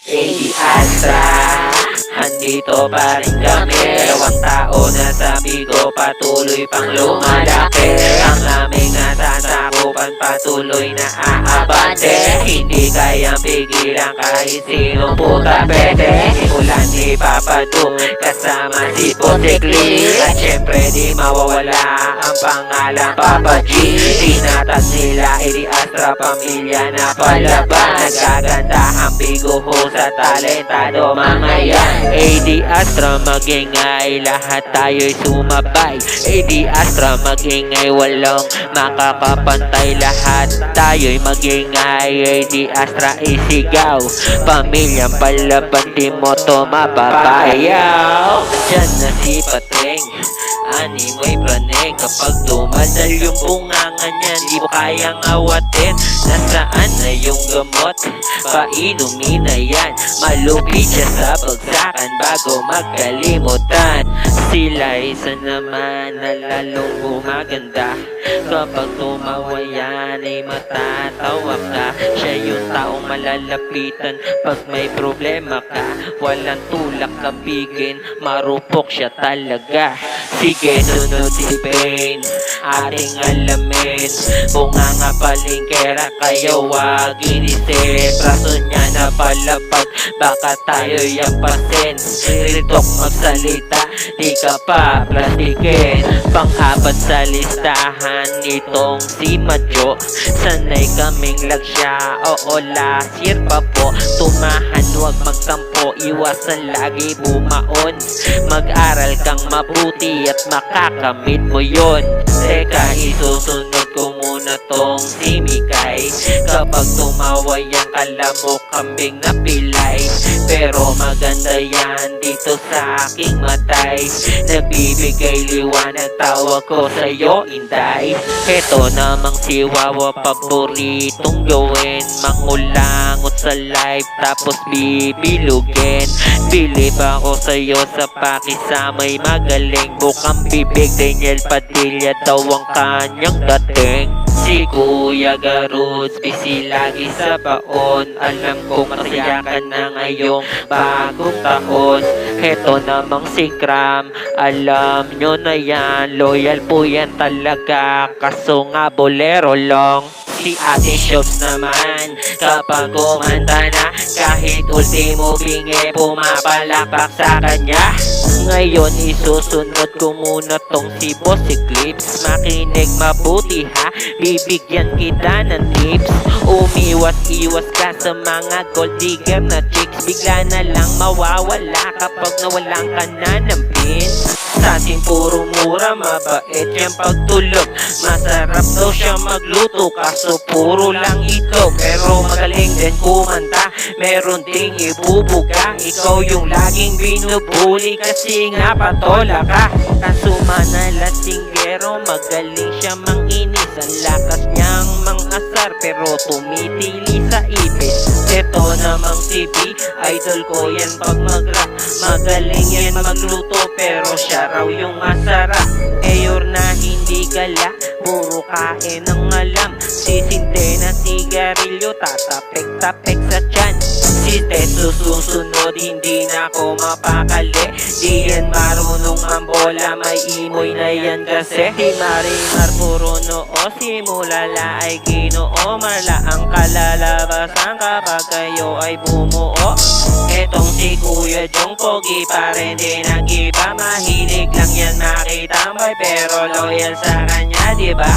AD Astra, andito pa rin kami. Dalawang tao na sabi ko patuloy pang lumalaki. Ang aming nasasakupan patuloy na aabante. Hindi kayang pigilan kahit sino puta pwede. Simulan ni Papa Du kasama si Potekli. At syempre di mawawala ang pangalan Papa G. Tinatag nila AD Astra, pamilya na palaban. Nagagandahang biguho sa talentado mga yan. AD Astra magingay, lahat tayo'y sumabay. AD Astra magingay, walang makakapantay. Lahat tayo'y magingay, AD Astra isigaw. Pamilyang palaban, di mo to mapapayaw. Diyan na si Pateng, ani mo'y praning. Kapag dumadal yung bunganga niyan, di mo kayang awatin. Nasaan na yung gamot? Painumin na yan. Malupit siya sa bagsakan bago magkalimutan. Sila isa naman na lalong gumaganda. Kapag tumawa yan ay matatawa ka. Siya yung taong malalapitan pag may problema ka. Walang tulak kabigin, marupok siya talaga. Sige, sunod si Pain, ating alamin. Bunganga palingkera, kayo wag inisip. Raso niya na palapag, baka tayo yapasin. Ritok magsalita, di ka pa plastikin. Pang-apat sa listahan nitong si Madjo. Sanay kaming lagsya, oo lasir pa po. Tumahan, wag magtampo, iwasan lagi bumaon. Mag-aral kang mabuti at makakamit mo yon. Teka, isusunod ko muna tong si Mikay. Kapag tumawa yan, kala mo kambing na pilay. Pero maganda yan dito sa aking matay. Nagbibigay liwanag, tawag ko sa'yo, Inday. Heto namang si Wawa, paboritong gawin. Mangulangot sa live, tapos bibilugin. Bilib ako sa'yo sa pakisamay magaling. Bukang bibig, Daniel Padilla daw ang kanyang dating. Si Kuya Garuds, busy lagi sa baon. Alam ko masaya ka na ngayong bagong taon. Heto namang si Kram, alam nyo na yan. Loyal po yan talaga, kaso nga bolero long. Si Ate Shops naman, kapag kumanta na, kahit ultimo bingi, pumapalapak sa kanya. Ngayon isusunod ko muna tong si Boss Eclipse. Makinig mabuti ha, bibigyan kita ng tips. Umiwas-iwas ka sa mga gold digger na chicks. Bigla na lang mawawala kapag nawalan ka na ng pin. Sa atin puro mura, mabait yung pagtulog. Masarap daw siya magluto, kaso puro lang itlog. Pero magaling din kumanta, meron ding ibubuga. Ikaw yung laging binubuli kasi nga patola ka. Kaso manalasinggero, magaling siya manginis. Ang lakas niyang mangasar, pero tumitili sa ibis. Ito namang si B, idol ko yan pag mag-rap. Magaling yan magluto, pero siya raw yung masarap. Eyor na hindi gala, puro kain ng alam. Sisinte na sigarilyo, tatapik-tapik sa tiyan. Si Teso susunod, hindi na ako mapakali. Di yan marunong mambola, may imoy na yan kasi. Si Marimar puro noo, si Mulala ay ginoo. Marla ang kalalabasan kapag kayo ay bumuo. Etong si Kuya Jong, pogi pa rin din nag-iba. Mahilig lang yan makitambay, pero loyal sa kanya, diba?